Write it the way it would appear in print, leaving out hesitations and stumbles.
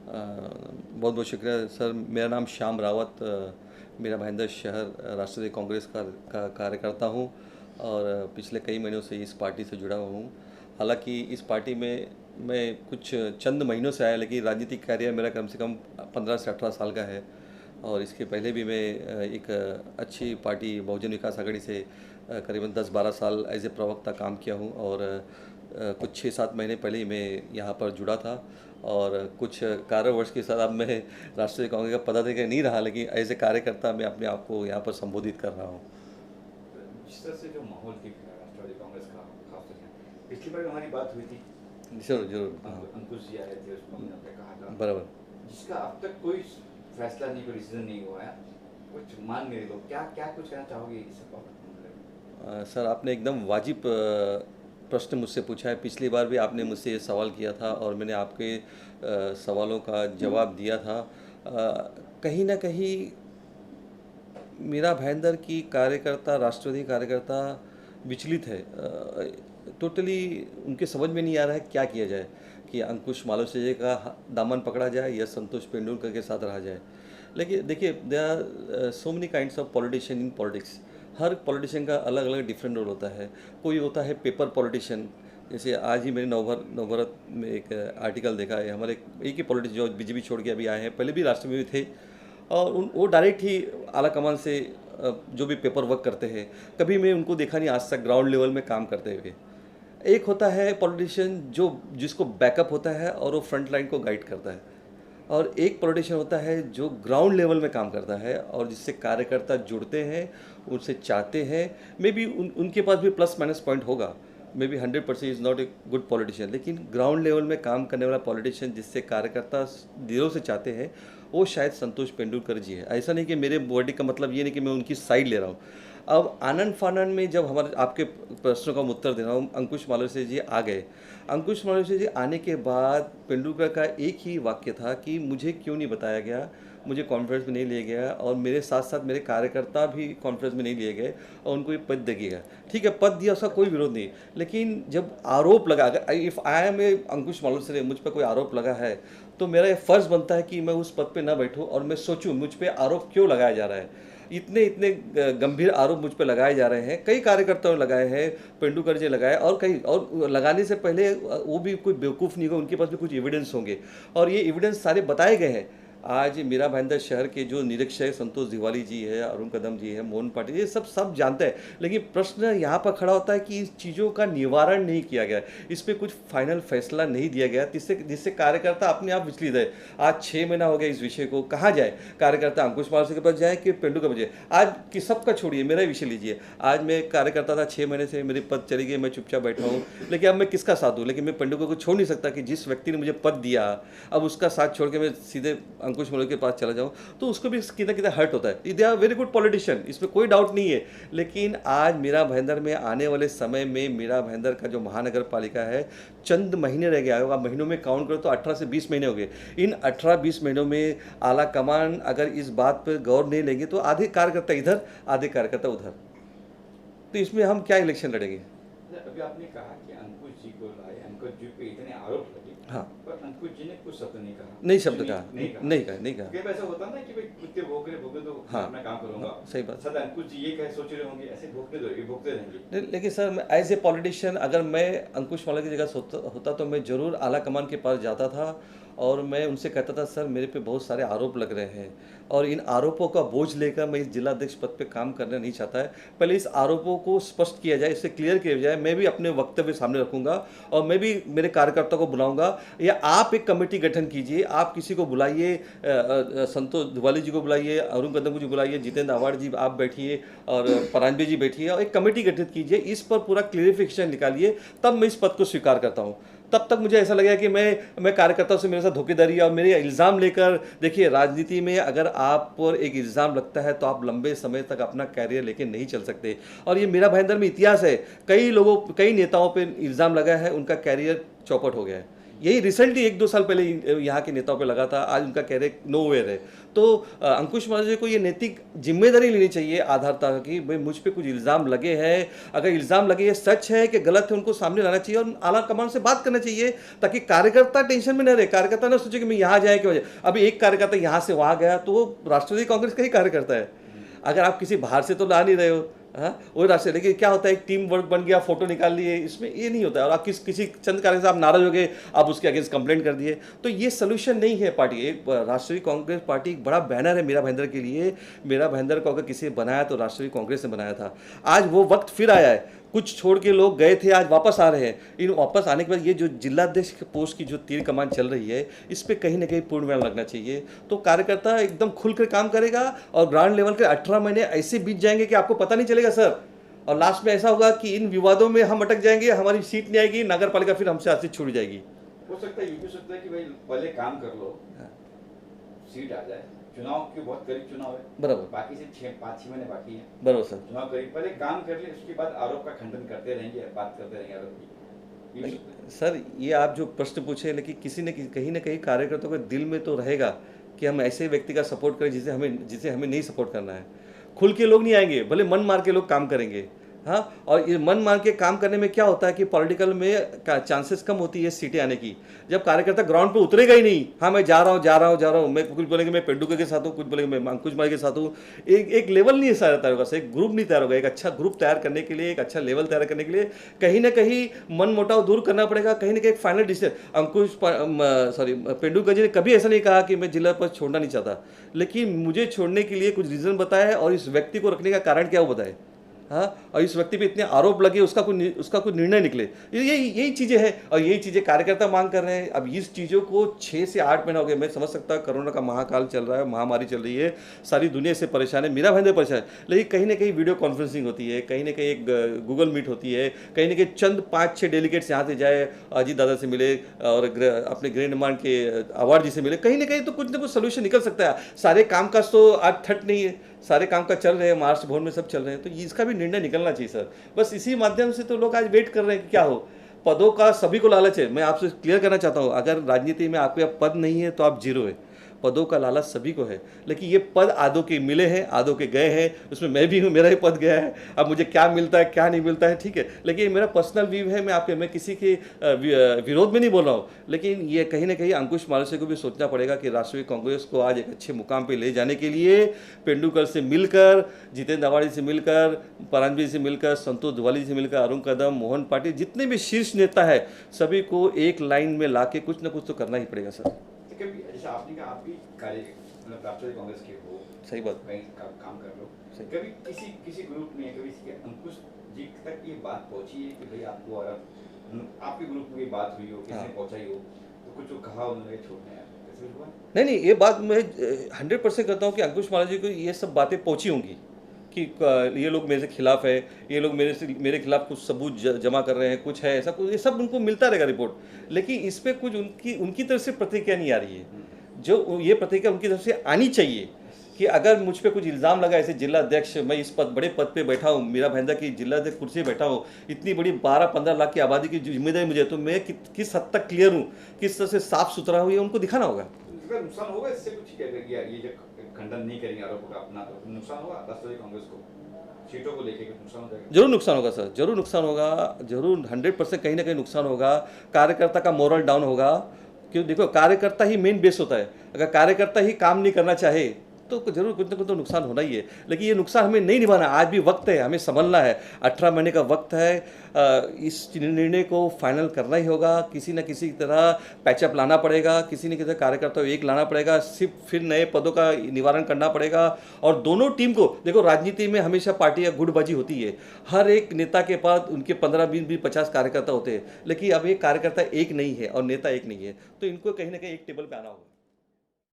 बहुत बहुत शुक्रिया सर। मेरा नाम श्याम रावत, मेरा भाईंदर शहर राष्ट्रीय कांग्रेस का कार्यकर्ता हूँ और पिछले कई महीनों से इस पार्टी से जुड़ा हुआ हूँ। हालांकि इस पार्टी में मैं कुछ चंद महीनों से आया, लेकिन राजनीतिक करियर मेरा कम से कम 15 से 18 साल का है। और इसके पहले भी मैं एक अच्छी पार्टी बहुजन विकास आघाड़ी से करीबन 10-12 साल एज ए प्रवक्ता काम किया हूँ। और कुछ 6-7 महीने पहले ही मैं यहाँ पर जुड़ा था और कुछ कार्यवर्ष के साथ अब मैं राष्ट्रीय कांग्रेस का पदाधिकारी नहीं रहा, लेकिन एज ए कार्यकर्ता मैं अपने आप को यहाँ पर संबोधित कर रहा हूँ। जिस तरह से जो माहौल दिख रहा है राष्ट्रवादी कांग्रेस का, खासतौर से पिछली बार हमारी बात हुई थी, जरूर जरूर, हाँ अंकुश जी आए थे, उसको हमने आपने कहा था बराबर। जिसका अब तक कोई फैसला नहीं, कोई डिसीजन नहीं हुआ है, कुछ मान गए लोग। क्या क्या कुछ कहना चाहोगे इस बाबत? सर, आपने एकदम वाजिब प्रश्न मुझसे पूछा है। पिछली बार भी आपने मुझसे ये सवाल किया था और मैंने आपके सवालों का जवाब दिया था। कहीं ना कहीं मीरा भाईंदर की कार्यकर्ता, राष्ट्रवादी कार्यकर्ता विचलित है। टोटली उनके समझ में नहीं आ रहा है क्या किया जाए, कि अंकुश मालवीय का दामन पकड़ा जाए या संतोष पेंडुलकर के साथ रहा जाए। लेकिन देखिए, there are so many kinds of politician in politics. हर पॉलिटिशियन का अलग अलग डिफरेंट रोल होता है। कोई होता है पेपर पॉलिटिशियन, जैसे आज ही मैंने नवभारत में एक आर्टिकल देखा है। हमारे एक ही पॉलिटिक्स जो बीजेपी छोड़ के अभी आए हैं, पहले भी राष्ट्र में भी थे, और वो डायरेक्ट ही आला कमान से जो भी पेपर वर्क करते हैं, कभी मैं उनको देखा नहीं आज तक ग्राउंड लेवल में काम करते हुए। एक होता है पॉलिटिशियन जो जिसको बैकअप होता है और वो फ्रंट लाइन को गाइड करता है, और एक पॉलिटिशियन होता है जो ग्राउंड लेवल में काम करता है और जिससे कार्यकर्ता जुड़ते हैं, उनसे चाहते हैं। मे बी उनके पास भी प्लस माइनस पॉइंट होगा, may be 100% is not a good politician, लेकिन ग्राउंड लेवल में काम करने वाला पॉलिटिशियन जिससे कार्यकर्ता दिलों से चाहते हैं, वो शायद संतोष पेंडुलकर जी है। ऐसा नहीं कि मेरे बॉडी का मतलब ये नहीं कि मैं उनकी साइड ले रहा हूँ। अब आनंद फानन में जब हमारे आपके प्रश्नों का उत्तर दे रहा हूँ, अंकुश मालवीय जी आ गए। अंकुश मालवीय जी आने के बाद पेंडुलकर का एक ही वाक्य था कि मुझे क्यों नहीं बताया गया, मुझे कॉन्फ्रेंस में नहीं लिया गया, और मेरे साथ साथ मेरे कार्यकर्ता भी कॉन्फ्रेंस में नहीं लिए गए और उनको ये पद दिया गया। ठीक है, पद दिया, उसका कोई विरोध नहीं, लेकिन जब आरोप लगा, अगर इफ़ आई एम ए अंकुश मालवीय मुझ पर कोई आरोप लगा है, तो मेरा ये फ़र्ज़ बनता है कि मैं उस पद पे ना बैठूं और मैं सोचूं मुझ पे आरोप क्यों लगाया जा रहा है। इतने इतने गंभीर आरोप मुझ पे लगाए जा रहे हैं, कई कार्यकर्ताओं ने लगाए हैं, पेंडुलकर जी लगाए, और कई, और लगाने से पहले वो भी कोई बेवकूफ़ नहीं होगा, उनके पास भी कुछ एविडेंस होंगे, और ये एविडेंस सारे बताए गए हैं। आज मीरा भाईंदर शहर के जो निरीक्षक संतोष दिवाली जी है, अरुण कदम जी है, मोहन पाटिल, ये सब जानते हैं। लेकिन प्रश्न यहाँ पर खड़ा होता है कि इस चीज़ों का निवारण नहीं किया गया, इस पर कुछ फाइनल फैसला नहीं दिया गया, जिससे कार्यकर्ता अपने आप विचलित है। आज 6 महीना हो गया इस विषय को, कहाँ जाए कार्यकर्ता? अंकुश मालवीय के पास जाए कि पेंडुलकर के पास जाए? आज कि सबका छोड़िए, मेरा ही विषय लीजिए। आज मैं कार्यकर्ता था, 6 महीने से मेरी पद चली गई, मैं चुपचाप बैठा हूँ, लेकिन अब मैं किसका साथ दूँ? लेकिन मैं पेंडुलकर को छोड़ नहीं सकता कि जिस व्यक्ति ने मुझे पद दिया, अब उसका साथ छोड़ के मैं सीधे अंकुश मालवीय के पास चला जाऊं, तो उसको भी कितना कितना हर्ट होता है। They are very good politician, इसमें कोई डाउट नहीं है, लेकिन आज मीरा भाईंदर में आने वाले समय में मीरा भाईंदर का जो महानगर पालिका है, चंद महीने रह गया होगा, महीनों में काउंट करो तो 18 से 20 महीने हो गए। इन 18-20 महीनों में आला कमान अगर इस बात पर गौर नहीं लेंगे तो आधे कार्यकर्ता इधर, आधे कार्यकर्ता उधर, तो इसमें हम क्या इलेक्शन लड़ेंगे? अभी आपने कहा कि अंकुश जी को लाए, अंकुश जी पे इतने आरोप लगे, हाँ, पर अंकुश जी ने कुछ शब्द नहीं कहा, नहीं शब्द कहा, नहीं कहा। कई ऐसा होता ना कि भाई कुत्ते भौंकने भौंकने दो, हाँ, अपना काम करूंगा। सही बात। सदा अंकुश जी ये कह सोच रहे होंगे, ऐसे भौंकने दो, ये भौंकते रहेंगे। लेकिन सर, मैं एज ए पॉलिटिशियन, अगर मैं अंकुश मालवीय की जगह होता तो मैं ज़रूर आला कमान के पास जाता था और मैं उनसे कहता था, सर मेरे पे बहुत सारे आरोप लग रहे हैं और इन आरोपों का बोझ लेकर मैं इस जिलाध्यक्ष पद पे काम करना नहीं चाहता है। पहले इस आरोपों को स्पष्ट किया जाए, इसे क्लियर किया जाए। मैं भी अपने वक्तव्य सामने रखूंगा और मैं भी मेरे कार्यकर्ताओं को बुलाऊंगा, या आप एक कमेटी गठन कीजिए, आप किसी को बुलाइए, संतोष दिवाली जी को बुलाइए, अरुण कदम जी बुलाइए, जितेंद्र आवाड़ जी आप बैठिए और परांजपे जी बैठिए, और एक कमेटी गठित कीजिए, इस पर पूरा क्लियरिफिकेशन निकालिए, तब मैं इस पद को स्वीकार करता हूँ। तब तक मुझे ऐसा लगेगा कि मैं कार्यकर्ताओं से मेरे साथ धोखेधड़ी और मेरे इल्ज़ाम लेकर, देखिए राजनीति में अगर आप पर एक इल्ज़ाम लगता है तो आप लंबे समय तक अपना कैरियर लेके नहीं चल सकते। और ये मीरा भाईंदर में इतिहास है, कई लोगों, कई नेताओं पे इल्ज़ाम लगा है, उनका कैरियर चौपट हो गया है। यही रिसेंटली 1-2 साल पहले यहाँ के नेताओं पे लगा था, आज उनका कह रहे नोवेयर है। तो अंकुश मालवीय को ये नैतिक जिम्मेदारी लेनी चाहिए आधारता की, भाई मुझ पे कुछ इल्ज़ाम लगे हैं, अगर इल्ज़ाम लगे ये सच है कि गलत है, उनको सामने लाना चाहिए और आला कमान से बात करना चाहिए, ताकि कार्यकर्ता टेंशन में न रहे, कार्यकर्ता ना सोचे कि मैं यहाँ जाए की वजह। अभी एक कार्यकर्ता यहाँ से वहाँ गया तो वो राष्ट्रवादी कांग्रेस का ही कार्यकर्ता है, अगर आप किसी बाहर से तो ला नहीं रहे हो। हाँ, वो रास्ते, लेकिन क्या होता है एक टीम वर्क बन गया, फोटो निकाल लिए, इसमें ये नहीं होता है। और आप किसी चंद कार्य से आप नाराज हो गए, आप उसके अगेंस्ट कंप्लेंट कर दिए, तो ये सोल्यूशन नहीं है। पार्टी एक राष्ट्रीय कांग्रेस पार्टी एक बड़ा बैनर है मीरा भाईंदर के लिए। मीरा भाईंदर को अगर किसी ने बनाया तो राष्ट्रीय कांग्रेस ने बनाया था। आज वो वक्त फिर आया है, कुछ छोड़ के लोग गए थे, आज वापस आ रहे हैं। इन वापस आने के बाद ये जो जिलाध्यक्ष पोस्ट की जो तीर कमान चल रही है, इस पर कहीं ना कहीं पूर्ण विराम लगना चाहिए, तो कार्यकर्ता एकदम खुलकर काम करेगा और ग्राउंड लेवल के 18 महीने ऐसे बीत जाएंगे कि आपको पता नहीं चलेगा सर। और लास्ट में ऐसा होगा कि इन विवादों में हम अटक जाएंगे, हमारी सीट नहीं आएगी, नगर पालिका फिर हमसे हाथ से छूट जाएगी। हो सकता है, ये भी हो सकता है कि भाई पहले काम कर लो, सीट आ जाए, चुनाव क्यों बहुत करीब चुनाव है, बराबर, बाकी से 5-6 महीने बाकी हैं, बराबर सर। चुनाव करीब, पहले काम कर ले, उसके बाद आरोप का खंडन करते रहेंगे, बात करते रहेंगे आरोप की। ये भी सकता है। सर ये आप जो प्रश्न पूछे, लेकिन किसी ने कहीं ना कहीं कार्यकर्ताओं के दिल में तो रहेगा कि हम ऐसे व्यक्ति का सपोर्ट करें जिसे हमें नहीं सपोर्ट करना है। खुल के लोग नहीं आएंगे, भले मन मार के लोग काम करेंगे। हाँ, और ये मन मान के काम करने में क्या होता है कि पॉलिटिकल में चांसेस कम होती है सीटें आने की, जब कार्यकर्ता ग्राउंड पे उतरेगा ही नहीं। हाँ, मैं जा रहा हूँ, मैं कुछ बोलेंगे मैं पेंडुका के साथ हूँ, कुछ बोलेंगे मैं अंकुश मालवीय के साथ हूँ। एक लेवल नहीं तैयार होगा, एक ग्रुप नहीं तैयार होगा। एक अच्छा ग्रुप तैयार करने के लिए, एक अच्छा लेवल तैयार करने के लिए कहीं ना कहीं मन मुटाव दूर करना पड़ेगा, कहीं ना कहीं एक फाइनल डिसीजन। पेंडुका जी ने कभी ऐसा नहीं कहा कि मैं जिला पर छोड़ना नहीं चाहता, लेकिन मुझे छोड़ने के लिए कुछ रीज़न बताया और इस व्यक्ति को रखने का कारण क्या वो बताए। हाँ, और इस व्यक्ति पे इतने आरोप लगे, उसका कोई निर्णय निकले, यही चीज़ें हैं और यही चीज़ें कार्यकर्ता मांग कर रहे हैं। अब इस चीज़ों को 6 से 8 महीना हो गए, मैं समझ सकता हूँ कोरोना का महाकाल चल रहा है, महामारी चल रही है, सारी दुनिया से परेशान है, मीरा भाईंदर परेशान है, लेकिन कहीं ना कहीं वीडियो कॉन्फ्रेंसिंग होती है, कहीं ना कहीं एक गूगल मीट होती है, कहीं ना कहीं चंद 5-6 डेलीगेट्स यहाँ से जाए, अजीत दादा से मिले और अपने गृह निर्माण के अवार्ड जी से मिले, कहीं ना कुछ ना कुछ सोल्यूशन निकल सकता है। सारे काम काज तो आज ठट नहीं है, सारे काम का चल रहे हैं, महाराष्ट्र भवन में सब चल रहे हैं, तो इसका भी निर्णय निकलना चाहिए सर। बस इसी माध्यम से तो लोग आज वेट कर रहे हैं कि क्या हो। पदों का सभी को लालच है, मैं आपसे क्लियर करना चाहता हूँ, अगर राजनीति में आपके पद नहीं है तो आप जीरो है। पदों का लालच सभी को है, लेकिन ये पद आधों के मिले हैं, आधों के गए हैं, उसमें मैं भी हूँ, मेरा ही पद गया है। अब मुझे क्या मिलता है क्या नहीं मिलता है, ठीक है, लेकिन मेरा पर्सनल व्यू है, मैं किसी के विरोध में नहीं बोल रहा हूँ, लेकिन ये कहीं ना कहीं अंकुश मालवीय को भी सोचना पड़ेगा कि राष्ट्रीय कांग्रेस को आज एक अच्छे मुकाम पर ले जाने के लिए पेंडुकर से मिलकर, जितेंद्र आवाड़ी से मिलकर, परांजपे से मिलकर, संतोष दुवाली से मिलकर, अरुण कदम, मोहन पाटिल, जितने भी शीर्ष नेता है, सभी को एक लाइन में ला के कुछ ना कुछ तो करना ही पड़ेगा सर। कभी जैसे आपने कहा आप भी मतलब राष्ट्रीय कांग्रेस के हो, सही बात, कहीं काम कर लो, कभी किसी ग्रुप में कभी अंकुश जी तक ये बात पहुंची है कि भाई आपको और आपके ग्रुप में ये बात हुई हो, किसी ने पहुंचाई हो, तो कुछ कहा उन्होंने छोड़ने ऐसे हुआ? नहीं, ये बात मैं 100% करता हूँ कि अंकुश मालवीय को ये सब बातें पहुंची होंगी कि ये लोग मेरे से खिलाफ है, ये लोग मेरे खिलाफ कुछ सबूत जमा कर रहे हैं, कुछ है ऐसा, कुछ ये सब उनको मिलता रहेगा रिपोर्ट, लेकिन इस पर कुछ उनकी तरफ से प्रतिक्रिया नहीं आ रही है। जो ये प्रतिक्रिया उनकी तरफ से आनी चाहिए कि अगर मुझ पे कुछ इल्ज़ाम लगा, ऐसे जिला अध्यक्ष, मैं इस बड़े पद पे बैठा हूँ, मीरा भाईंदर की जिला अध्यक्ष कुर्सी पे बैठा हूँ, इतनी बड़ी 12-15 लाख की आबादी की जिम्मेदारी मुझे, तो मैं किस हद तक क्लियर हूँ, किस तरह से साफ सुथरा हूँ, ये उनको दिखाना होगा। नुकसान होगा इससे कुछ, ये जो खंडन नहीं करेंगे आरोपों का अपना, तो नुकसान होगा राष्ट्रीय कांग्रेस को, सीटों को लेके नुकसान हो जाएगा? जरूर नुकसान होगा सर, जरूर नुकसान होगा, जरूर 100% कहीं ना कहीं नुकसान होगा। कार्यकर्ता का मोरल डाउन होगा, क्यों, देखो कार्यकर्ता ही मेन बेस होता है, अगर कार्यकर्ता ही काम नहीं करना चाहे तो जरूर कुछ ना कुछ तो नुकसान होना ही है, लेकिन ये नुकसान हमें नहीं निभाना, आज भी वक्त है, हमें संभलना है, 18 महीने का वक्त है, इस निर्णय को फाइनल करना ही होगा, किसी न किसी तरह पैचअप लाना पड़ेगा, किसी न किसी कार्यकर्ता को एक लाना पड़ेगा, सिर्फ फिर नए पदों का निवारण करना पड़ेगा, और दोनों टीम को, देखो राजनीति में हमेशा पार्टियाँ गुटबाजी होती है, हर एक नेता के पास उनके 15-20-50 कार्यकर्ता होते हैं, लेकिन अब एक कार्यकर्ता एक नहीं है और नेता एक नहीं है, तो इनको कहीं ना कहीं एक टेबल पर आना होगा।